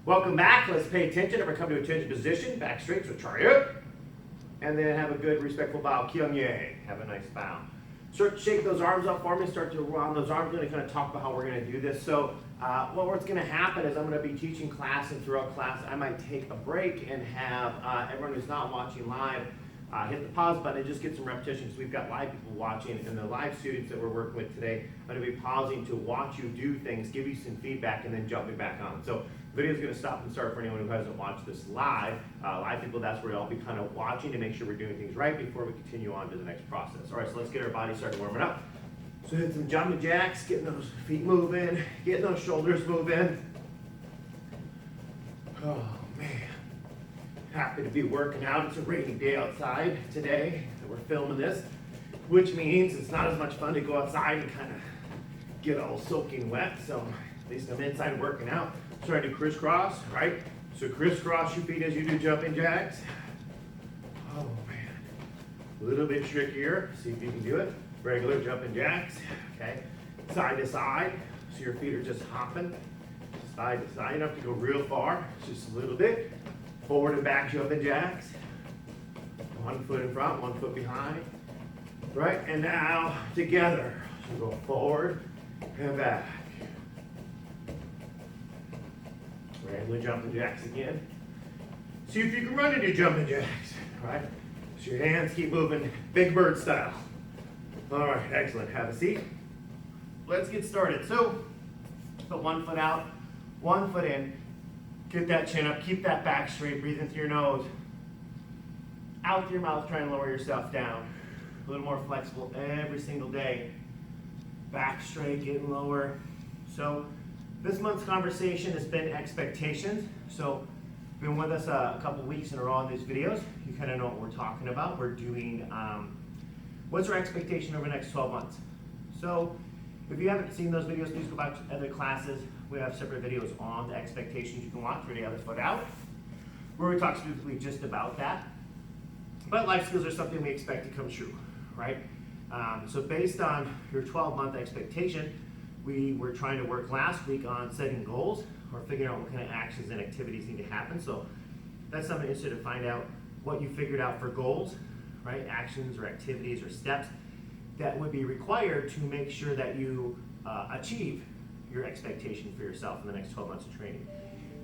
Welcome back. Let's pay attention. Everyone come to attention position. Back straight, so try it. And then have a good respectful bow. Kyung Yang. Have a nice bow. Start to shake those arms up for me. Start to round those arms. We're going to kind of talk about how we're going to do this. So what's going to happen is I'm going to be teaching class, and throughout class I might take a break and have everyone who's not watching live hit the pause button and just get some repetitions. We've got live people watching, and the live students that we're working with today are going to be pausing to watch you do things, give you some feedback, and then jumping back on. So the video is going to stop and start for anyone who hasn't watched this live. Live people, that's where I'll be kind of watching to make sure we're doing things right before we continue on to the next process. All right, so let's get our body started warming up. So hit some jumping jacks, getting those feet moving, getting those shoulders moving. Oh man. Happy to be working out. It's a rainy day outside today that we're filming this, which means it's not as much fun to go outside and kind of get all soaking wet. So at least I'm inside working out. Try to crisscross, right? So crisscross your feet as you do jumping jacks. Oh man, a little bit trickier. See if you can do it. Regular jumping jacks, okay? Side to side, so your feet are just hopping. Side to side, you don't have to go real far, just a little bit. Forward and back jumping jacks. 1 foot in front, 1 foot behind. Right, and now together. So go forward and back. Regular jumping jacks again. See if you can run into jumping jacks, right? So your hands keep moving, big bird style. All right, excellent, have a seat. Let's get started. So, put 1 foot out, 1 foot in. Get that chin up, keep that back straight, breathe in through your nose. Out through your mouth, try and lower yourself down. A little more flexible every single day. Back straight, getting lower. So this month's conversation has been expectations. So if you've been with us a couple weeks in a row on these videos, you kind of know what we're talking about. We're doing, what's our expectation over the next 12 months? So if you haven't seen those videos, please go back to other classes. We have separate videos on the expectations you can watch for the other foot out, where we talk specifically just about that. But life skills are something we expect to come true, right? So based on your 12-month expectation, we were trying to work last week on setting goals or figuring out what kind of actions and activities need to happen. So that's something interested to find out what you figured out for goals, right? Actions or activities or steps that would be required to make sure that you achieve your expectation for yourself in the next 12 months of training.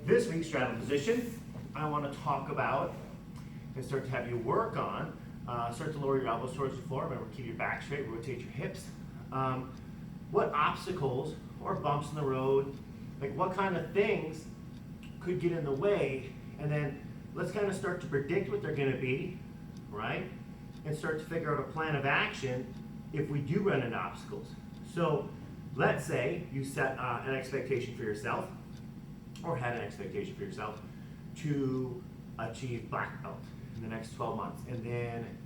This week's straddle position, I want to talk about and start to have you work on, start to lower your elbows towards the floor. Remember, keep your back straight, rotate your hips. What obstacles or bumps in the road, like what kind of things could get in the way, and then let's kind of start to predict what they're going to be, right? And start to figure out a plan of action if we do run into obstacles. So let's say you set an expectation for yourself, or had an expectation for yourself, to achieve black belt in the next 12 months. And then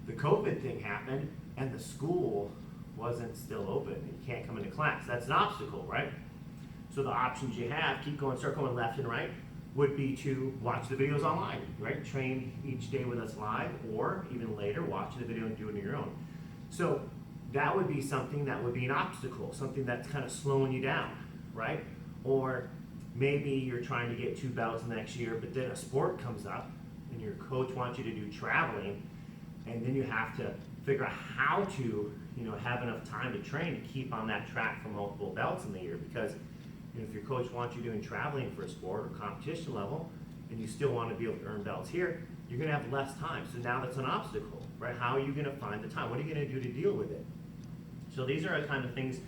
the COVID thing happened, and the school wasn't still open. You can't come into class. That's an obstacle, right? So the options you have, keep going, start going left and right, would be to watch the videos online, right? Train each day with us live, or even later, watch the video and do it on your own. So that would be something that would be an obstacle, something that's kind of slowing you down, right? Or maybe you're trying to get 2 belts in the next year, but then a sport comes up and your coach wants you to do traveling, and then you have to figure out how to, have enough time to train to keep on that track for multiple belts in the year. Because if your coach wants you doing traveling for a sport or competition level, and you still want to be able to earn belts here, you're going to have less time. So now that's an obstacle, right? How are you going to find the time? What are you going to do to deal with it? So these are the kind of things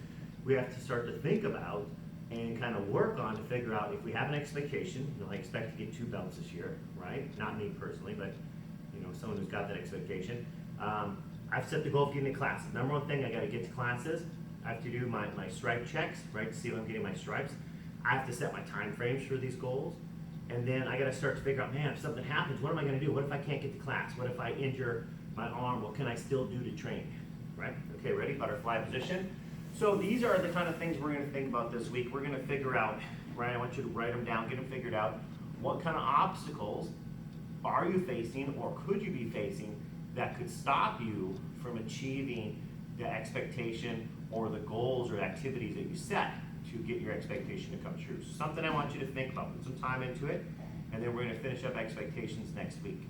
we have to start to think about and kind of work on to figure out if we have an expectation. I expect to get 2 belts this year, right? Not me personally, but someone who's got that expectation. I've set the goal of getting to classes. Number one thing, I got to get to classes. I have to do my stripe checks, right, to see if I'm getting my stripes. I have to set my time frames for these goals. And then I got to start to figure out, man, if something happens, what am I going to do? What if I can't get to class? What if I injure my arm? What can I still do to train? Right? Okay, ready? Butterfly position. So these are the kind of things we're going to think about this week. We're going to figure out, right? I want you to write them down, get them figured out. What kind of obstacles are you facing, or could you be facing, that could stop you from achieving the expectation or the goals or activities that you set to get your expectation to come true. So something I want you to think about, put some time into it, and then we're gonna finish up expectations next week.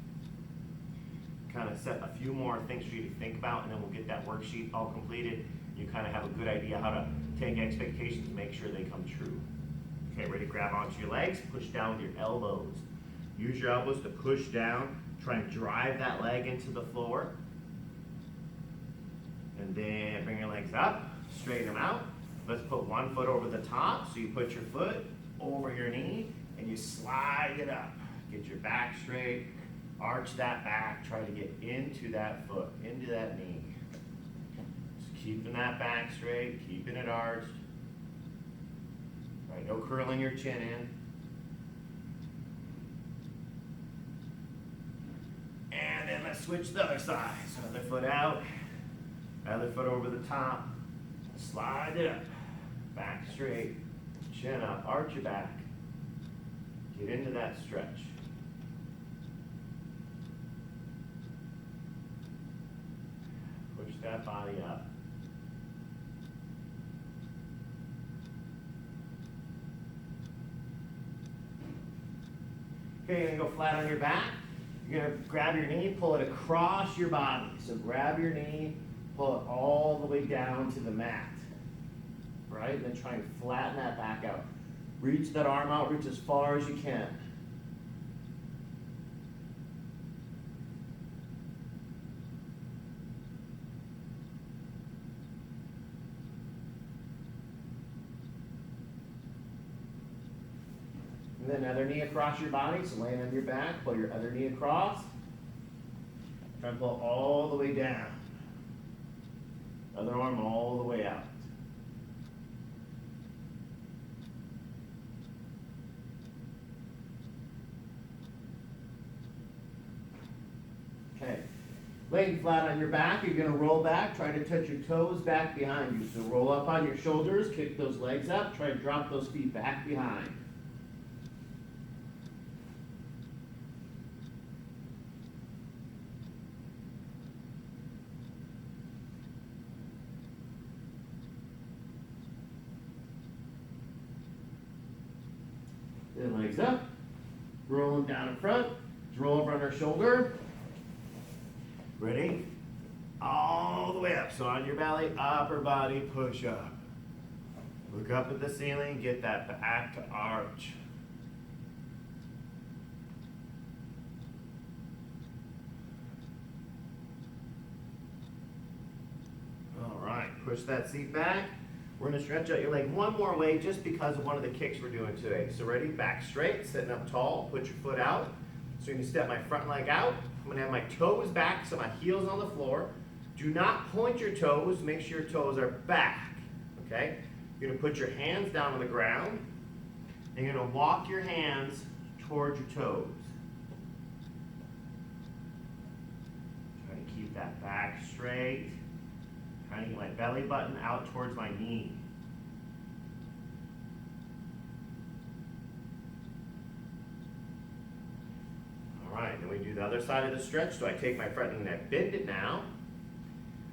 Kind of set a few more things for you to think about, and then we'll get that worksheet all completed. You kind of have a good idea how to take expectations and make sure they come true. Okay, ready to grab onto your legs, push down with your elbows. Use your elbows to push down, try and drive that leg into the floor. And then bring your legs up, straighten them out. Let's put one foot over the top, so you put your foot over your knee and you slide it up. Get your back straight, arch that back, try to get into that foot, into that knee. Just keeping that back straight, keeping it arched. Right, no curling your chin in. And then let's switch to the other side. So other foot out, other foot over the top, slide it up, back straight, chin up, arch your back, get into that stretch. Push that body up. Okay, you're gonna go flat on your back. You're gonna grab your knee, pull it across your body. So grab your knee, pull it all the way down to the mat. Right? And then try and flatten that back out. Reach that arm out, reach as far as you can. And then other knee across your body, so laying on your back, pull your other knee across. Try and pull all the way down. Other arm all the way out. Okay. Laying flat on your back, you're going to roll back, try to touch your toes back behind you. So roll up on your shoulders, kick those legs up, try to drop those feet back behind. Then legs up, roll them down in front, just roll over on our shoulder. Ready? All the way up. So on your belly, upper body, push up. Look up at the ceiling, get that back to arch. All right, push that seat back. We're gonna stretch out your leg one more way just because of one of the kicks we're doing today. So ready, back straight, sitting up tall, put your foot out. So you're gonna step my front leg out. I'm gonna have my toes back, so my heel's on the floor. Do not point your toes, make sure your toes are back, okay? You're gonna put your hands down on the ground, and you're gonna walk your hands towards your toes. Try to keep that back straight. Trying to get my belly button out towards my knee. All right, then we do the other side of the stretch. So I take my front knee and I bend it now,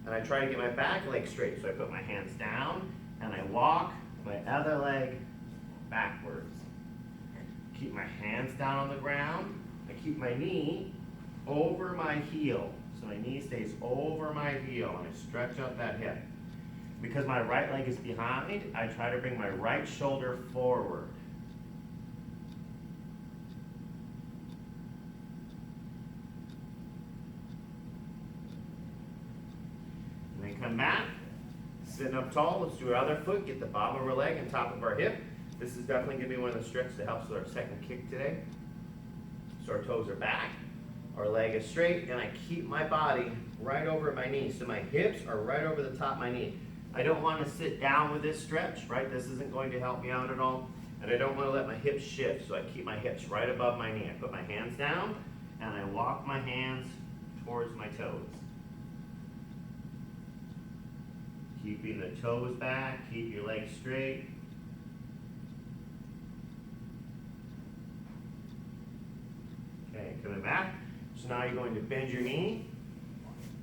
and I try to get my back leg straight. So I put my hands down and I walk my other leg backwards. Keep my hands down on the ground. I keep my knee over my heel. So my knee stays over my heel and I stretch out that hip. Because my right leg is behind, I try to bring my right shoulder forward. And then come back, sitting up tall. Let's do our other foot, get the bottom of our leg on top of our hip. This is definitely going to be one of the stretches that helps with our second kick today. So our toes are back. Our leg is straight, and I keep my body right over my knee. So my hips are right over the top of my knee. I don't want to sit down with this stretch, right? This isn't going to help me out at all. And I don't want to let my hips shift, so I keep my hips right above my knee. I put my hands down, and I walk my hands towards my toes. Keeping the toes back, keep your legs straight. Okay, coming back. So now you're going to bend your knee.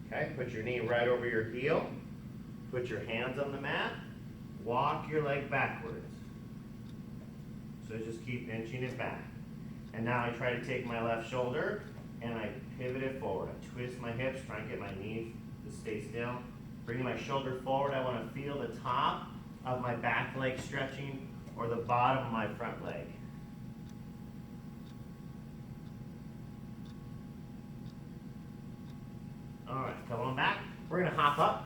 Okay, put your knee right over your heel. Put your hands on the mat. Walk your leg backwards. So just keep inching it back. And now I try to take my left shoulder and I pivot it forward. I twist my hips, try and get my knee to stay still. Bring my shoulder forward. I want to feel the top of my back leg stretching or the bottom of my front leg. All right, come on back. We're gonna hop up.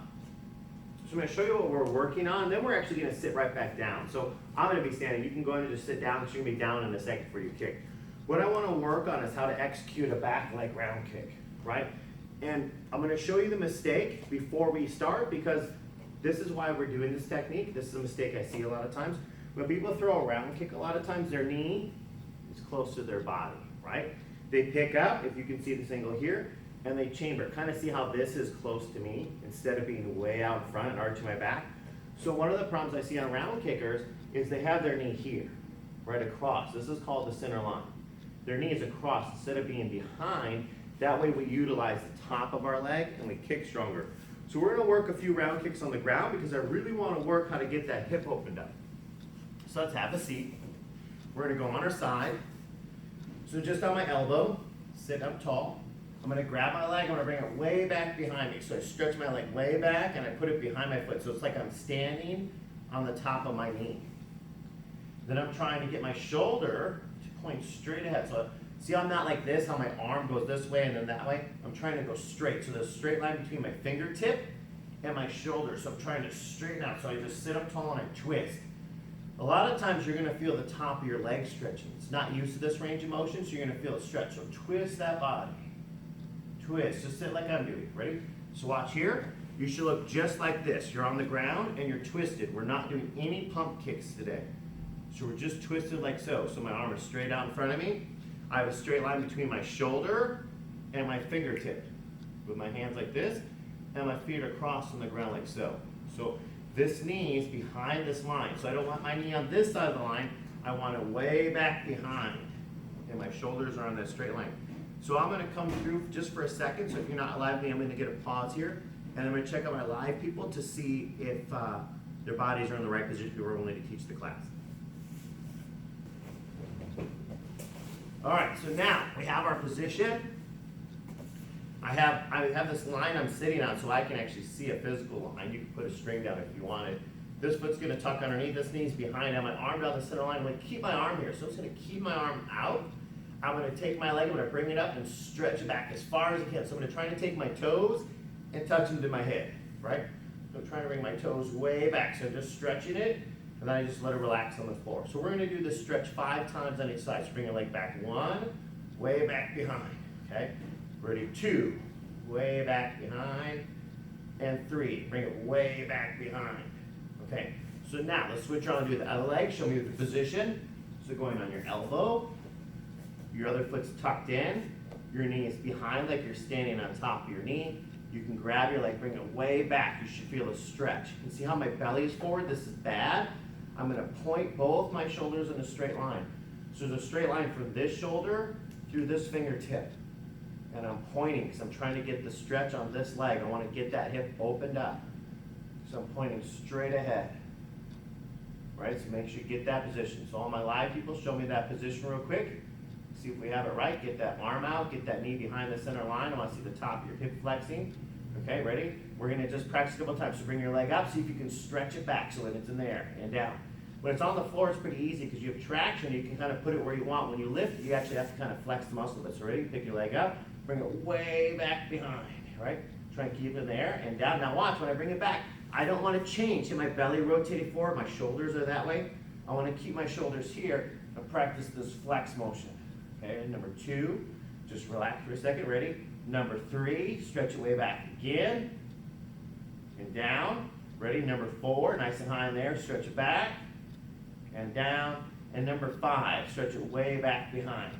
So I'm gonna show you what we're working on, then we're actually gonna sit right back down. So I'm gonna be standing, you can go ahead and just sit down, because you're gonna be down in a second for your kick. What I wanna work on is how to execute a back leg round kick, right? And I'm gonna show you the mistake before we start, because this is why we're doing this technique. This is a mistake I see a lot of times. When people throw a round kick, a lot of times their knee is close to their body, right? They pick up, if you can see this angle here, and they chamber. Kind of see how this is close to me instead of being way out front and arching my back. So one of the problems I see on round kickers is they have their knee here, right across. This is called the center line. Their knee is across instead of being behind. That way we utilize the top of our leg and we kick stronger. So we're gonna work a few round kicks on the ground because I really wanna work how to get that hip opened up. So let's have a seat. We're gonna go on our side. So just on my elbow, sit up tall. I'm gonna grab my leg, I'm gonna bring it way back behind me. So I stretch my leg way back and I put it behind my foot. So it's like I'm standing on the top of my knee. Then I'm trying to get my shoulder to point straight ahead. So see how I'm not like this, how my arm goes this way and then that way? I'm trying to go straight. So there's a straight line between my fingertip and my shoulder. So I'm trying to straighten out. So I just sit up tall and I twist. A lot of times you're gonna feel the top of your leg stretching. It's not used to this range of motion, so you're gonna feel it stretch. So twist that body. Twist, just sit like I'm doing, ready? So watch here, you should look just like this. You're on the ground and you're twisted. We're not doing any pump kicks today. So we're just twisted like so. So my arm is straight out in front of me. I have a straight line between my shoulder and my fingertip. With my hands like this, and my feet are crossed on the ground like so. So this knee is behind this line. So I don't want my knee on this side of the line, I want it way back behind. And my shoulders are on that straight line. So I'm gonna come through just for a second, so if you're not live with me, I'm gonna get a pause here, and I'm gonna check out my live people to see if their bodies are in the right position we're only to teach the class. All right, so now we have our position. I have this line I'm sitting on so I can actually see a physical line. You can put a string down if you wanted. This foot's gonna tuck underneath, this knee's behind, I have my arm down the center line. I'm gonna keep my arm here, so I'm just gonna keep my arm out. I'm gonna take my leg, I'm gonna bring it up and stretch it back as far as I can. So I'm gonna try to take my toes and touch them to my head, right? So I'm trying to bring my toes way back. So I'm just stretching it, and then I just let it relax on the floor. So we're gonna do this stretch 5 times on each side. So bring your leg back, 1, way back behind, okay? Ready, 2, way back behind, and 3, bring it way back behind, okay? So now let's switch on and do the other leg. Show me the position. So going on your elbow, your other foot's tucked in, your knee is behind like you're standing on top of your knee. You can grab your leg, bring it way back. You should feel a stretch. You can see how my belly is forward. This is bad. I'm gonna point both my shoulders in a straight line. So there's a straight line from this shoulder through this fingertip. And I'm pointing because I'm trying to get the stretch on this leg. I wanna get that hip opened up. So I'm pointing straight ahead. Right, so make sure you get that position. So all my live people, show me that position real quick. See if we have it right. Get that arm out, get that knee behind the center line. I want to see the top of your hip flexing. Okay, ready? We're gonna just practice a couple times. So bring your leg up, see if you can stretch it back so that it's in the air and down. When it's on the floor, it's pretty easy because you have traction. You can kind of put it where you want. When you lift, you actually have to kind of flex the muscle a bit. So ready? Pick your leg up, bring it way back behind, right? Try and keep it in the air and down. Now watch, when I bring it back, I don't want to change. See my belly rotated forward, my shoulders are that way. I want to keep my shoulders here and practice this flex motion. Okay, number 2, just relax for a second, ready? Number 3, stretch it way back again, and down. Ready, number 4, nice and high in there, stretch it back, and down. And number 5, stretch it way back behind,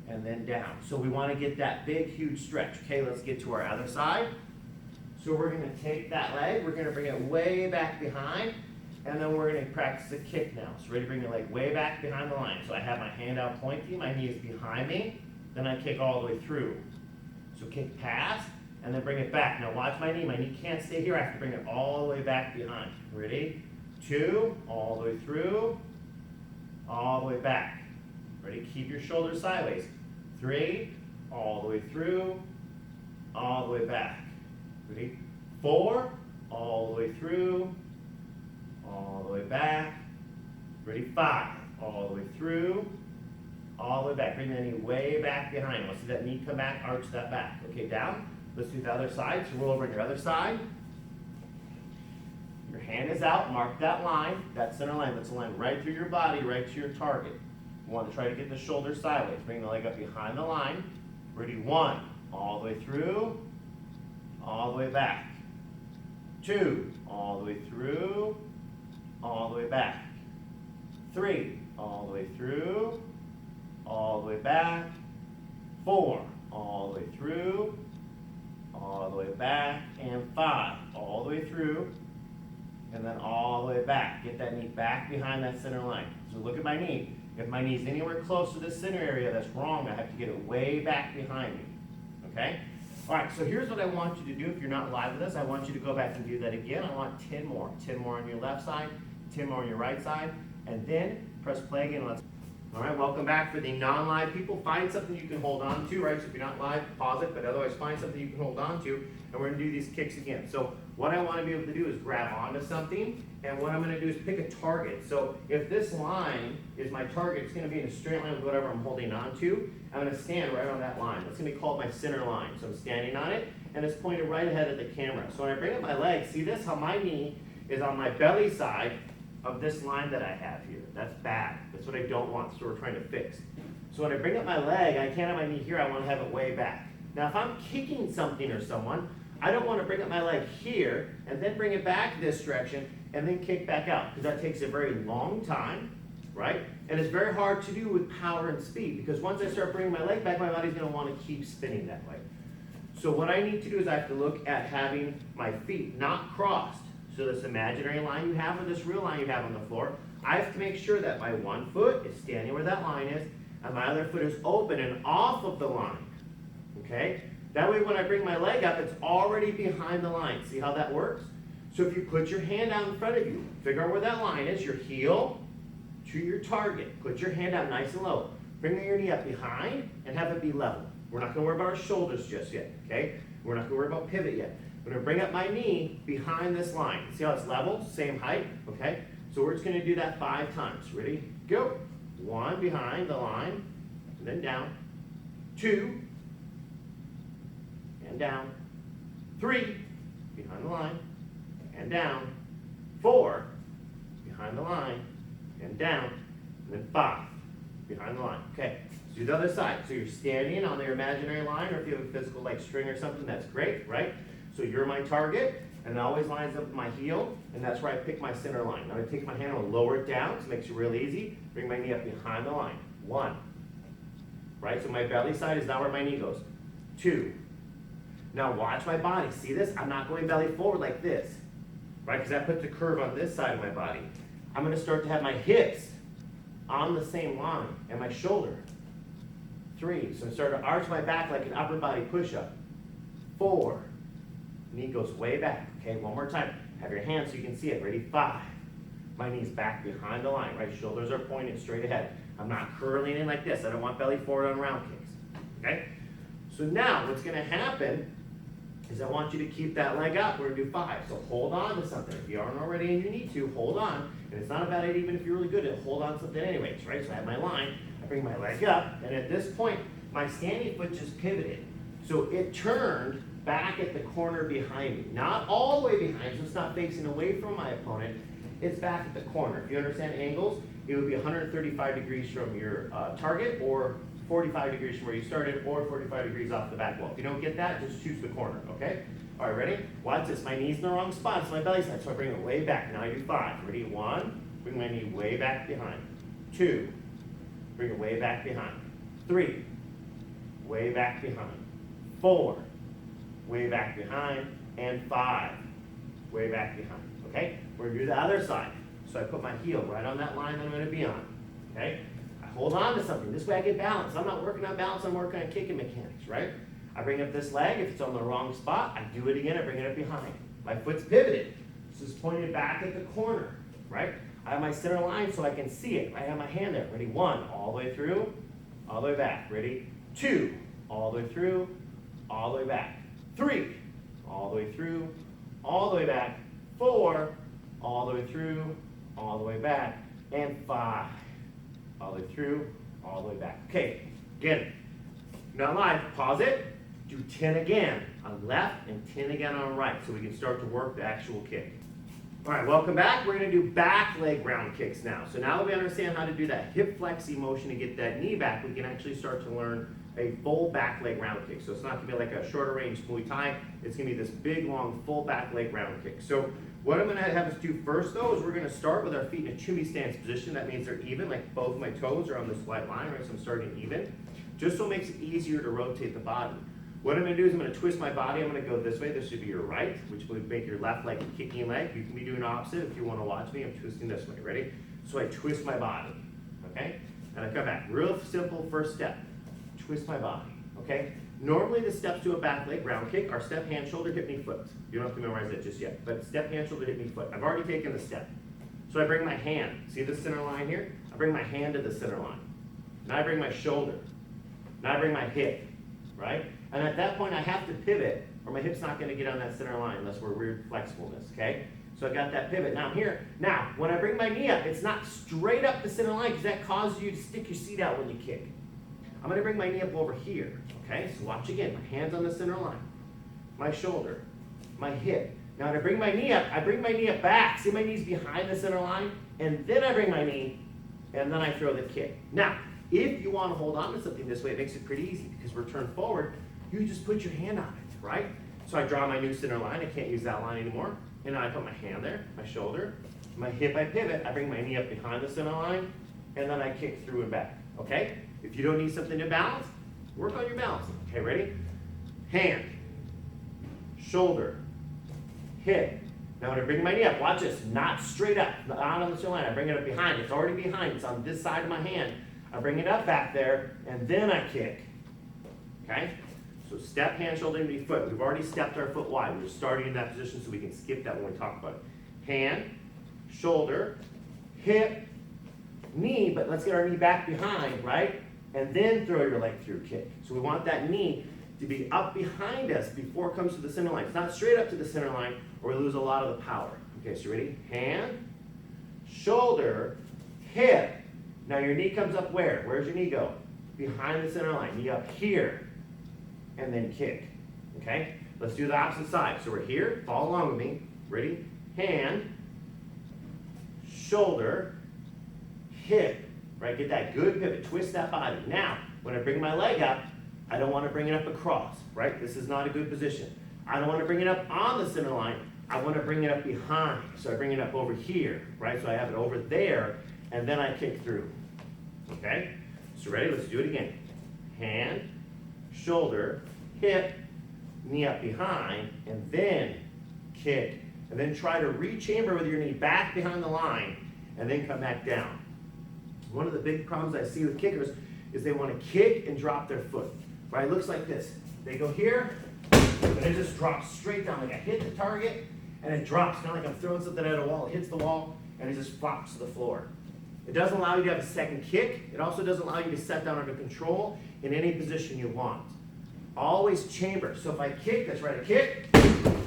and then down. So we wanna get that big, huge stretch. Okay, let's get to our other side. So we're gonna take that leg, we're gonna bring it way back behind, and then we're gonna practice a kick now. So ready to bring your leg way back behind the line. So I have my hand out pointy, my knee is behind me, then I kick all the way through. So kick past, and then bring it back. Now watch my knee can't stay here, I have to bring it all the way back behind. Ready? 2, all the way through, all the way back. Ready? Keep your shoulders sideways. 3, all the way through, all the way back. Ready? 4, all the way through, all the way back. Ready? 5, all the way through, all the way back. Bring the knee way back behind. Let's see that knee come back, arch that back. Okay, down. Let's do the other side. So roll over on your other side. Your hand is out, mark that line, that center line. That's a line right through your body, right to your target. You want to try to get the shoulders sideways. Bring the leg up behind the line. Ready? 1, all the way through, all the way back. 2, all the way through, all the way back. 3, all the way through, all the way back. 4, all the way through, all the way back. And 5, all the way through, and then all the way back. Get that knee back behind that center line. So look at my knee. If my knee's anywhere close to this center area, that's wrong. I have to get it way back behind me. Okay? All right, so here's what I want you to do if you're not live with us. I want you to go back and do that again. I want 10 more. 10 more on your left side, 10 more on your right side, and then press play again. All right, welcome back. For the non-live people, find something you can hold on to, right? So if you're not live, pause it, but otherwise find something you can hold on to, and we're gonna do these kicks again. So what I wanna be able to do is grab onto something, and what I'm gonna do is pick a target. So if this line is my target, it's gonna be in a straight line with whatever I'm holding on to. I'm gonna stand right on that line. That's gonna be called my center line. So I'm standing on it, and it's pointed right ahead of the camera. So when I bring up my leg, see this, how my knee is on my belly side of this line that I have here. That's bad. That's what I don't want, so we're trying to fix. So when I bring up my leg, I can't have my knee here, I want to have it way back. Now if I'm kicking something or someone, I don't want to bring up my leg here and then bring it back this direction and then kick back out, because that takes a very long time, right? And it's very hard to do with power and speed, because once I start bringing my leg back, my body's going to want to keep spinning that way. So what I need to do is I have to look at having my feet not crossed. So this imaginary line you have or this real line you have on the floor, I have to make sure that my one foot is standing where that line is, and my other foot is open and off of the line, okay? That way when I bring my leg up, it's already behind the line. See how that works? So if you put your hand out in front of you, figure out where that line is, your heel to your target. Put your hand out nice and low. Bring your knee up behind and have it be level. We're not gonna worry about our shoulders just yet, okay? We're not gonna worry about pivot yet. I'm gonna bring up my knee behind this line. See how it's level, same height, okay? So we're just gonna do that 5 times. Ready? Go. 1 behind the line, and then down. 2, and down. 3, behind the line, and down. 4, behind the line, and down. And then 5, behind the line. Okay, let's do the other side. So you're standing on your imaginary line, or if you have a physical like string or something, that's great, right? So you're my target, and it always lines up with my heel, and that's where I pick my center line. I'm gonna take my hand and lower it down, so it makes it real easy. Bring my knee up behind the line. 1, right? So my belly side is not where my knee goes. 2, now watch my body. See this? I'm not going belly forward like this, right? Because that puts a curve on this side of my body. I'm gonna start to have my hips on the same line, and my shoulder. 3, so I start to arch my back like an upper body push-up. 4, knee goes way back. Okay, one more time. Have your hands so you can see it. Ready? 5. My knee's back behind the line, right? Shoulders are pointed straight ahead. I'm not curling in like this. I don't want belly forward on round kicks. Okay? So now what's gonna happen is I want you to keep that leg up. We're gonna do 5. So hold on to something. If you aren't already and you need to, hold on. And it's not a bad idea even if you're really good at it. Hold on to something anyways, right? So I have my line. I bring my leg up. And at this point, my standing foot just pivoted. So it turned back at the corner behind me. Not all the way behind, so it's not facing away from my opponent. It's back at the corner. If you understand angles, it would be 135 degrees from your target, or 45 degrees from where you started, or 45 degrees off the back wall. If you don't get that, just choose the corner, okay? All right, ready? Watch this. My knee's in the wrong spot. It's my belly side, so I bring it way back. Now I do 5. Ready? 1, bring my knee way back behind. 2, bring it way back behind. 3, way back behind. 4, way back behind. And 5, way back behind. Okay? We're gonna do the other side. So I put my heel right on that line that I'm gonna be on. Okay? I hold on to something. This way I get balance. I'm not working on balance, I'm working on kicking mechanics, right? I bring up this leg. If it's on the wrong spot, I do it again. I bring it up behind. My foot's pivoted. This is pointed back at the corner, right? I have my center line so I can see it. I have my hand there. Ready? 1, all the way through, all the way back. Ready? 2, all the way through, all the way back. 3, all the way through, all the way back. 4, all the way through, all the way back. And 5, all the way through, all the way back. Okay, again, not live, pause it, do 10 again on left and 10 again on right so we can start to work the actual kick. All right, welcome back. We're gonna do back leg round kicks now. So now that we understand how to do that hip flexy motion to get that knee back, we can actually start to learn a full back leg round kick. So it's not gonna be like a shorter range Muay Thai, it's gonna be this big, long, full back leg round kick. So what I'm gonna have us do first though is we're gonna start with our feet in a chummy stance position. That means they're even, like both my toes are on this white line, right? So I'm starting even, just so it makes it easier to rotate the body. What I'm gonna do is I'm gonna twist my body. I'm gonna go this way. This should be your right, which would make your left leg a kicking leg. You can be doing opposite if you wanna watch me. I'm twisting this way, ready? So I twist my body, okay? And I come back. Real simple first step. Twist my body, okay? Normally the steps to a back leg round kick are step, hand, shoulder, hip, knee, foot. You don't have to memorize that just yet, but step, hand, shoulder, hip, knee, foot. I've already taken the step. So I bring my hand, see the center line here? I bring my hand to the center line. Now I bring my shoulder. Now I bring my hip, right? And at that point I have to pivot or my hip's not gonna get on that center line unless we're weird flexibleness, okay? So I got that pivot. Now I'm here. Now, when I bring my knee up, it's not straight up the center line because that causes you to stick your seat out when you kick. I'm gonna bring my knee up over here, okay? So watch again, my hand's on the center line, my shoulder, my hip. Now when I bring my knee up back. See my knee's behind the center line? And then I bring my knee, and then I throw the kick. Now, if you wanna hold on to something this way, it makes it pretty easy because we're turned forward, you just put your hand on it, right? So I draw my new center line, I can't use that line anymore. And now I put my hand there, my shoulder, my hip I pivot, I bring my knee up behind the center line, and then I kick through and back, okay? If you don't need something to balance, work on your balance. Okay, ready? Hand, shoulder, hip. Now when I bring my knee up, watch this, not straight up, not on the center line, I bring it up behind, it's already behind, it's on this side of my hand. I bring it up back there, and then I kick, okay? So step, hand, shoulder, knee, foot. We've already stepped our foot wide. We're starting in that position so we can skip that when we talk about it. Hand, shoulder, hip, knee, but let's get our knee back behind, right? And then throw your leg through kick. So we want that knee to be up behind us before it comes to the center line. It's not straight up to the center line or we lose a lot of the power. Okay, so ready? Hand, shoulder, hip. Now your knee comes up where? Where's your knee go? Behind the center line. Knee up here. And then kick, okay? Let's do the opposite side. So we're here, follow along with me. Ready? Hand, shoulder, hip, right? Get that good pivot, twist that body. Now, when I bring my leg up, I don't want to bring it up across, right? This is not a good position. I don't want to bring it up on the center line. I want to bring it up behind. So I bring it up over here, right? So I have it over there, and then I kick through, okay? So ready? Let's do it again. Hand, shoulder, hip, knee up behind, and then kick. And then try to re-chamber with your knee back behind the line, and then come back down. One of the big problems I see with kickers is they want to kick and drop their foot. Right? It looks like this. They go here, and it just drops straight down. Like I hit the target, and it drops, kind of like I'm throwing something at a wall. It hits the wall, and it just flops to the floor. It doesn't allow you to have a second kick. It also doesn't allow you to set down under control in any position you want. Always chamber. So if I kick, that's right, I kick,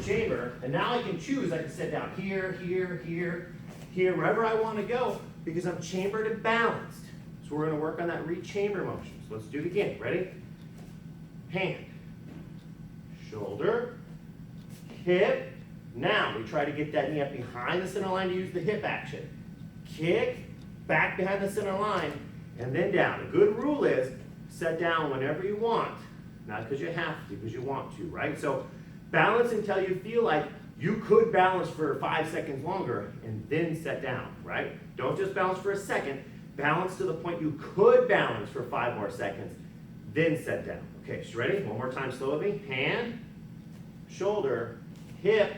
chamber, and now I can choose. I can sit down here, here, here, here, wherever I want to go because I'm chambered and balanced. So we're going to work on that re-chamber motion. So let's do it again. Ready? Hand, shoulder, hip. Now we try to get that knee up behind the center line to use the hip action. Kick, back behind the center line, and then down. A good rule is set down whenever you want. Not because you have to, because you want to, right? So balance until you feel like you could balance for 5 seconds longer and then set down, right? Don't just balance for a second. Balance to the point you could balance for 5 more seconds, then set down. Okay, so ready? One more time slowly. Hand, shoulder, hip,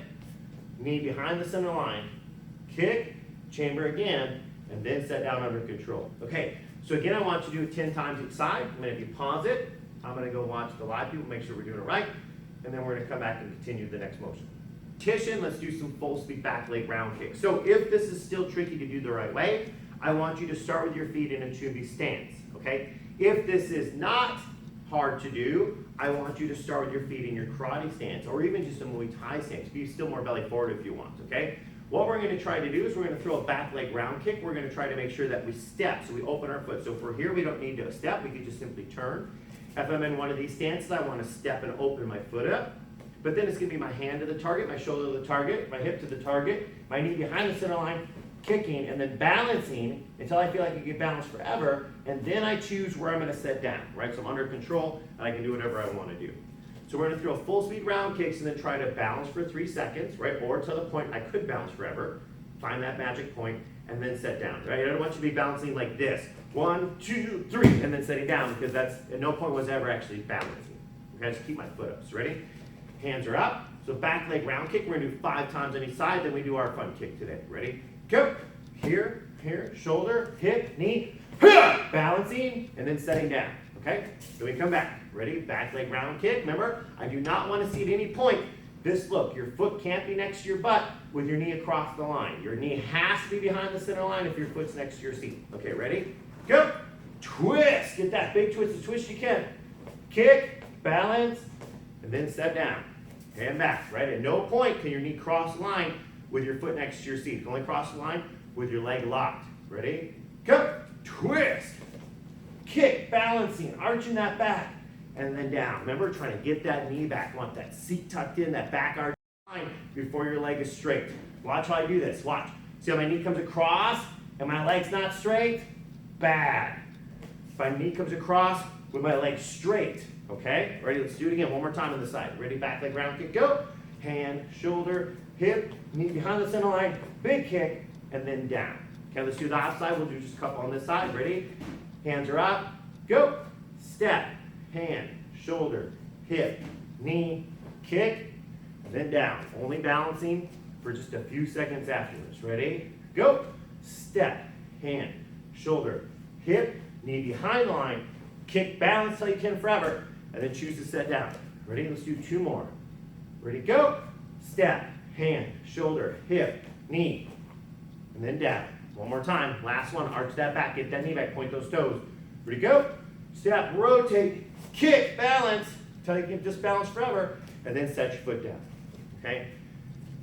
knee behind the center line, kick, chamber again, and then set down under control. Okay, so again, I want you to do it 10 times each side. I'm going to pause it. I'm going to go watch the live people, make sure we're doing it right, and then we're going to come back and continue the next motion. repetition, let's do some full speed back leg round kicks. So if this is still tricky to do the right way, I want you to start with your feet in a Chumbi stance, okay? If this is not hard to do, I want you to start with your feet in your karate stance, or even just a Muay Thai stance. Be still more belly forward if you want, okay? What we're going to try to do is we're going to throw a back leg round kick. We're going to try to make sure that we step, so we open our foot. So if we're here, we don't need to step. We can just simply turn. If I'm in one of these stances, I want to step and open my foot up. But then it's going to be my hand to the target, my shoulder to the target, my hip to the target, my knee behind the center line, kicking, and then balancing until I feel like I can balance forever. And then I choose where I'm going to set down, right? So I'm under control, and I can do whatever I want to do. So we're going to throw full speed round kicks and then try to balance for 3 seconds, right? Or to the point I could balance forever. Find that magic point and then set down, right? I don't want you to be balancing like this. 1, 2, 3, and then setting down, because that's, at no point was ever actually balancing. Okay, just keep my foot up. So ready? Hands are up. So back leg round kick. We're going to do 5 times on each side. Then we do our fun kick today. Ready? Go. Here, here, shoulder, hip, knee, balancing, and then setting down. Okay? Then we come back. Ready? Back leg round kick. Remember, I do not want to see at any point this look. Your foot can't be next to your butt with your knee across the line. Your knee has to be behind the center line if your foot's next to your seat. Okay, ready? Go. Twist. Get that big twist as twist you can. Kick, balance, and then set down. And back, right? At no point can your knee cross the line with your foot next to your seat. You can only cross the line with your leg locked. Ready? Go. Twist. Kick, balancing, arching that back, and then down. Remember, trying to get that knee back. You want that seat tucked in, that back arch line before your leg is straight. Watch how I do this. Watch. See how my knee comes across and my leg's not straight? Bad. If my knee comes across with my leg straight, okay? Ready? Let's do it again. One more time on the side. Ready? Back leg round kick. Go. Hand, shoulder, hip, knee behind the center line, big kick, and then down. Okay, let's do the opposite side. We'll do just a couple on this side. Ready? Hands are up. Go. Step. Hand, shoulder, hip, knee, kick, and then down. Only balancing for just a few seconds afterwards. Ready? Go. Step. Hand, shoulder, hip, knee behind the line, kick, balance till you can forever, and then choose to set down. Ready? Let's do 2 more. Ready? Go. Step. Hand, shoulder, hip, knee, and then down. One more time. Last one. Arch that back. Get that knee back. Point those toes. Ready? Go. Step. Rotate. Kick. Balance. Until you can just balance forever. And then set your foot down. Okay?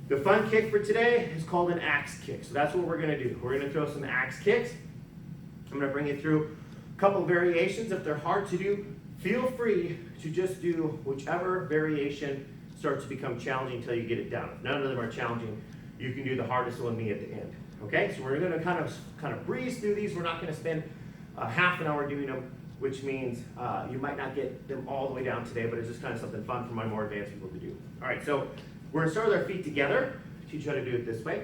The fun kick for today is called an axe kick. So that's what we're going to do. We're going to throw some axe kicks. I'm going to bring you through a couple variations. If they're hard to do, feel free to just do whichever variation starts to become challenging until you get it down. If none of them are challenging, you can do the hardest one, me, at the end. Okay, so we're going to kind of breeze through these. We're not going to spend half an hour doing them, which means you might not get them all the way down today, but it's just kind of something fun for my more advanced people to do. All right, so we're going to start with our feet together. Teach you how to do it this way.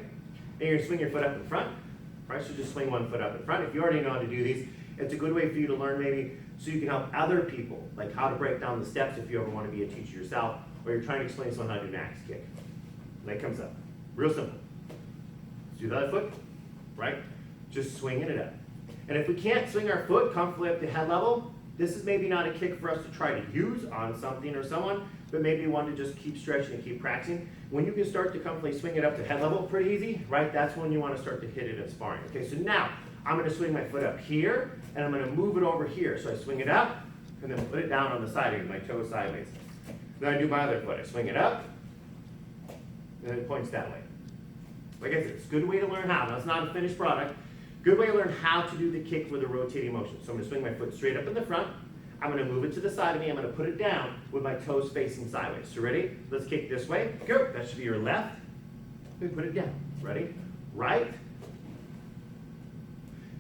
And you're going to swing your foot up in front. All right, so just swing one foot up in front. If you already know how to do these, it's a good way for you to learn maybe so you can help other people, like how to break down the steps if you ever want to be a teacher yourself, or you're trying to explain to someone how to do an axe kick. Leg comes up. Real simple. Let's do the other foot, right? Just swinging it up. And if we can't swing our foot comfortably up to head level, this is maybe not a kick for us to try to use on something or someone, but maybe one to just keep stretching and keep practicing. When you can start to comfortably swing it up to head level pretty easy, right? That's when you want to start to hit it in sparring. Okay, so now I'm going to swing my foot up here, and I'm going to move it over here. So I swing it up, and then put it down on the side here, my toe sideways. Then I do my other foot. I swing it up, and then it points that way. Like I said, it's a good way to learn how. Now, it's not a finished product. Good way to learn how to do the kick with a rotating motion. So I'm going to swing my foot straight up in the front. I'm going to move it to the side of me. I'm going to put it down with my toes facing sideways. So ready? Let's kick this way. Go. That should be your left. Then put it down. Ready? Right.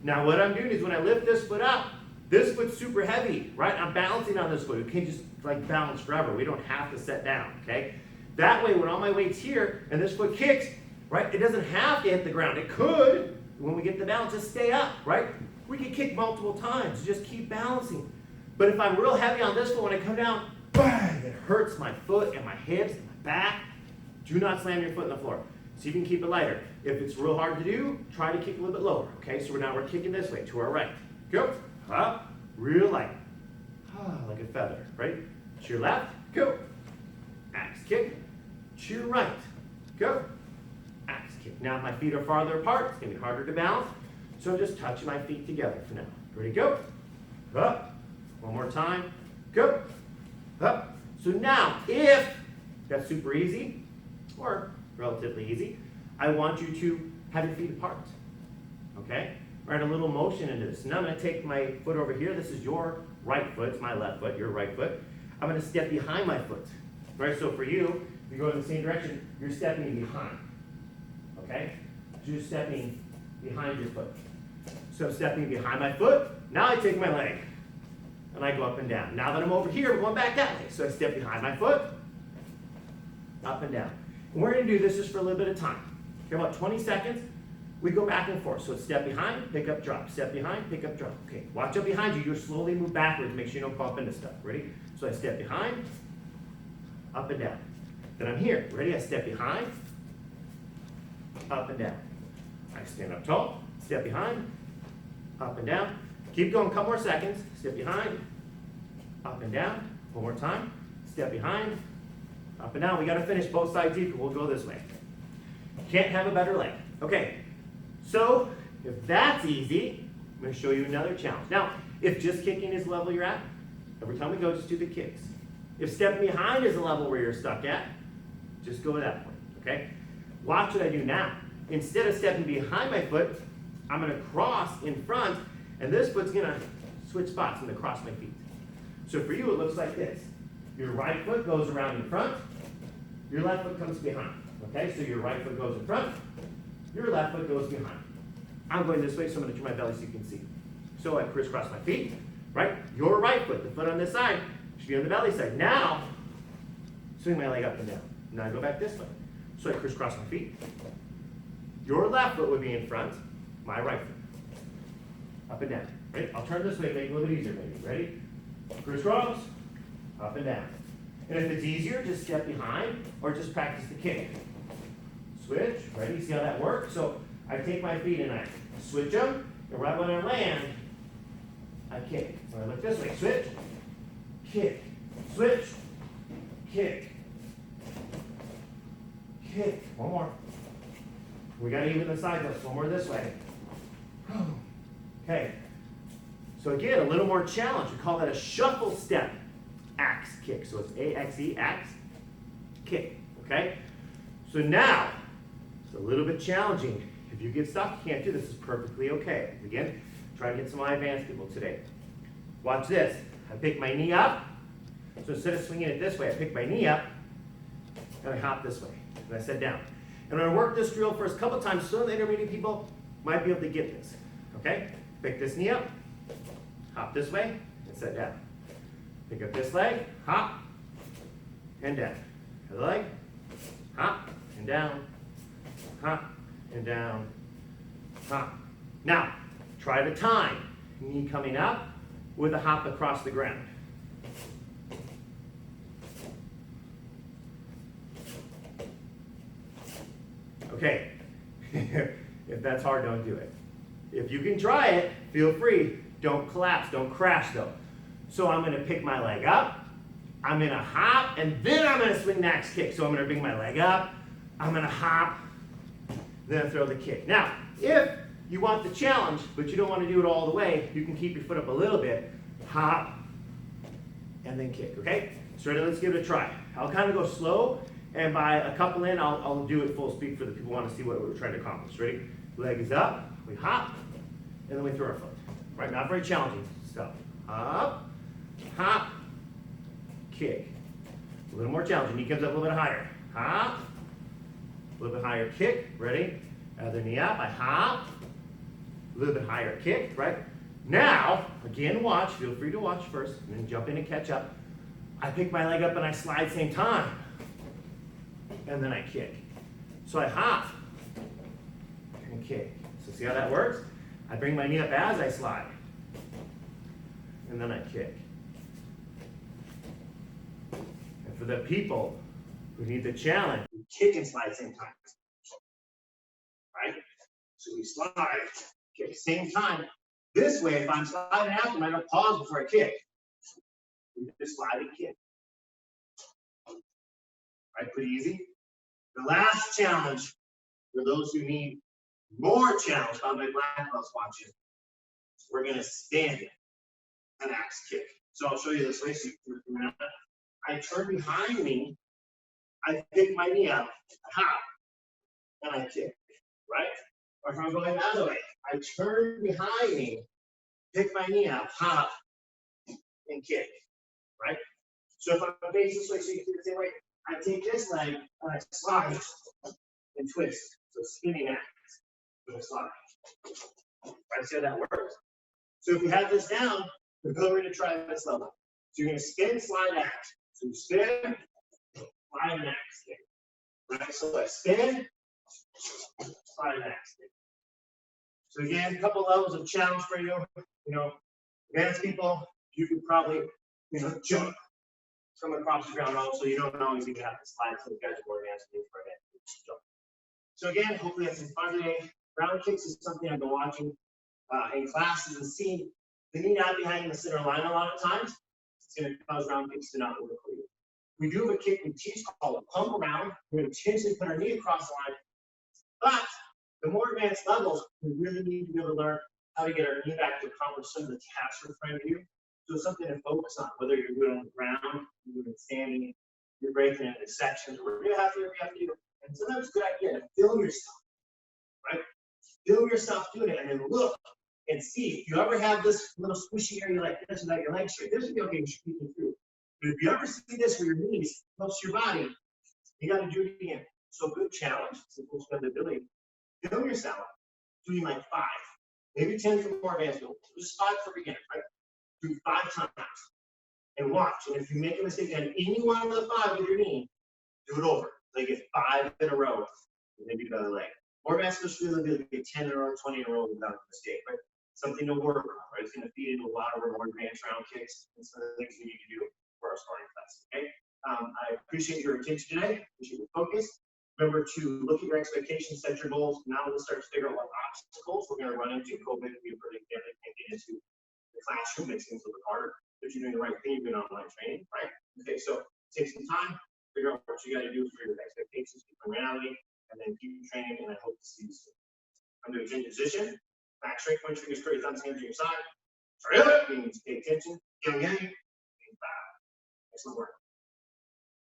Now what I'm doing is when I lift this foot up, this foot's super heavy, right? I'm balancing on this foot. You can't just like balance forever. We don't have to set down, okay? That way, when all my weight's here and this foot kicks, right? It doesn't have to hit the ground. It could, when we get the balance, just stay up, right? We can kick multiple times. Just keep balancing. But if I'm real heavy on this foot, when I come down, bang, it hurts my foot and my hips and my back. Do not slam your foot in the floor. So you can keep it lighter. If it's real hard to do, try to kick a little bit lower. Okay, so now we're kicking this way to our right. Go. Up. Real light. Like a feather, right? To your left. Go. Axe kick. To your right. go. Axe kick. Now if my feet are farther apart, it's gonna be harder to balance. So I'm just touching my feet together for now. Ready, go. Up. One more time. Go. Up. So now, if that's super easy, or relatively easy, I want you to have your feet apart. Okay? Right, a little motion into this. Now I'm going to take my foot over here. This is your right foot. It's my left foot, your right foot. I'm going to step behind my foot. Right, so for you, if you go in the same direction, you're stepping behind. Okay? So you're stepping behind your foot. So I'm stepping behind my foot. Now I take my leg and I go up and down. Now that I'm over here, I'm going back that way. So I step behind my foot, up and down. And we're going to do this just for a little bit of time. Okay, about 20 seconds. We go back and forth. So it's step behind, pick up, drop. Step behind, pick up, drop. Okay, watch up behind you. You'll slowly move backwards. Make sure you don't bump into stuff. Ready? So I step behind, up and down. Then I'm here. Ready? I step behind, up and down. I stand up tall, step behind, up and down. Keep going, couple more seconds. Step behind, up and down. One more time. Step behind, up and down. We got to finish both sides equal. We'll go this way. Can't have a better leg. Okay, so if that's easy, I'm going to show you another challenge. Now, if just kicking is the level you're at, every time we go, just do the kicks. If stepping behind is the level where you're stuck at, just go to that point, okay? Watch what I do now. Instead of stepping behind my foot, I'm going to cross in front, and this foot's going to switch spots. I'm going to cross my feet. So for you, it looks like this. Your right foot goes around in front, your left foot comes behind, okay? So your right foot goes in front, your left foot goes behind. I'm going this way, so I'm going to turn my belly so you can see. So I crisscross my feet, right? Your right foot, the foot on this side, should be on the belly side. Now, swing my leg up and down. Now I go back this way. So I crisscross my feet. Your left foot would be in front, my right foot. Up and down. Right? I'll turn this way to make it a little bit easier, maybe. Ready? Crisscross, up and down. And if it's easier, just step behind or just practice the kick. Switch, ready? See how that works? So I take my feet and I switch them, and right when I land, I kick. When I look this way, switch, kick, switch, kick, kick. One more. We got to even the side lifts. One more this way. Okay. So again, a little more challenge. We call that a shuffle step axe kick. So it's A-X-E, axe, kick. Okay? So now, it's a little bit challenging. If you get stuck, you can't do this. It's perfectly okay. Again, try to get some of my advanced people today. Watch this. I pick my knee up. So instead of swinging it this way, I pick my knee up, and I hop this way. And I sit down. And when I work this drill first couple times, some of the intermediate people might be able to get this. Okay? Pick this knee up, hop this way, and sit down. Pick up this leg, hop, and down. Other leg, hop, and down, hop, and down, hop. Now, try to time. Knee coming up with a hop across the ground. Okay, if that's hard, don't do it. If you can try it, feel free. Don't collapse, don't crash though. So I'm gonna pick my leg up, I'm gonna hop, and then I'm gonna swing the axe kick. So I'm gonna bring my leg up, I'm gonna hop, then throw the kick. Now, if you want the challenge, but you don't want to do it all the way, you can keep your foot up a little bit, hop, and then kick, okay? So ready, let's give it a try. I'll kind of go slow, and by a couple in, I'll do it full speed for the people who want to see what we're trying to accomplish. Ready? Leg is up, we hop, and then we throw our foot. Right, not very challenging stuff. Up, hop, kick. A little more challenging. Knee comes up a little bit higher. Hop, a little bit higher kick. Ready? Other knee up, I hop, a little bit higher kick, right? Now, again, watch. Feel free to watch first, and then jump in and catch up. I pick my leg up and I slide same time. And then I kick. So I hop and kick. So see how that works? I bring my knee up as I slide. And then I kick. And for the people who need the challenge, we kick and slide same time. Right? So we slide, kick same time. This way, if I'm sliding after them, I don't pause before I kick. We just slide and kick. Right? Pretty easy. The last challenge for those who need more challenge, how my black belts watching, we're gonna stand an axe kick. So I'll show you this way. So you can I turn behind me, I pick my knee up, hop, and I kick, right? Or if I'm going the other way, I turn behind me, pick my knee up, hop, and kick, right? So if I'm facing this way, so you can do the same way, I take this leg and I slide and twist. So spinning axe with a slide. Right, see how that works? So if you have this down, we're going to try this level. So you're going to spin, slide, axe. So you spin, slide, and axe. Right, so I spin, slide, and axe. So again, a couple levels of challenge for you. You know, advanced people, you could probably, jump from across the ground also. You don't always even have to slide, so you guys are more advanced than for advanced jump. So again, hopefully that's some fun today. Ground kicks is something I've been watching in classes and seeing the knee not behind the center line a lot of times. It's going to cause ground kicks to not work for you. We do have a kick we teach called a pump around. We're going to intentionally put our knee across the line. But the more advanced levels, we really need to be able to learn how to get our knee back to accomplish some of the tasks we're trying to do. So something to focus on, whether you're doing it on the ground, you're doing standing, you're breaking into sections, or you have to do. And sometimes it's a good idea to film yourself, right? Film yourself doing it and then look and see. If you ever have this little squishy area like this without your legs straight, this would be okay, you should keep it through. But if you ever see this where your knees close to your body, you got to do it again. So good challenge, simple ability. Film yourself doing like 5, maybe 10 for more advanced people. Just 5 for beginners, right? Do 5 times and watch. And if you make a mistake on any one of the 5 with your knee, do it over. Like get 5 in a row, and then do the other leg. More advanced people should be get 10 in a row, 20 in a row without a mistake, right? Something to work on, right? It's going to feed into a lot of our more advanced round kicks and some of the things we need to do for our sparring class. Okay. I appreciate your attention today. Appreciate your focus. Remember to look at your expectations, set your goals. Now let's start to figure out what obstacles we're going to run into. COVID can be a pretty can't get into the classroom, makes things a little bit harder. But you're doing the right thing, you're doing online training, right? Okay, so take some time, figure out what you got to do for your expectations, keep reality, and then keep training. And I hope to see you soon. I'm doing change position, back straight, point fingers straight, thumbs hands to your side. Straight up means pay attention. Yang yang means bow. Excellent work.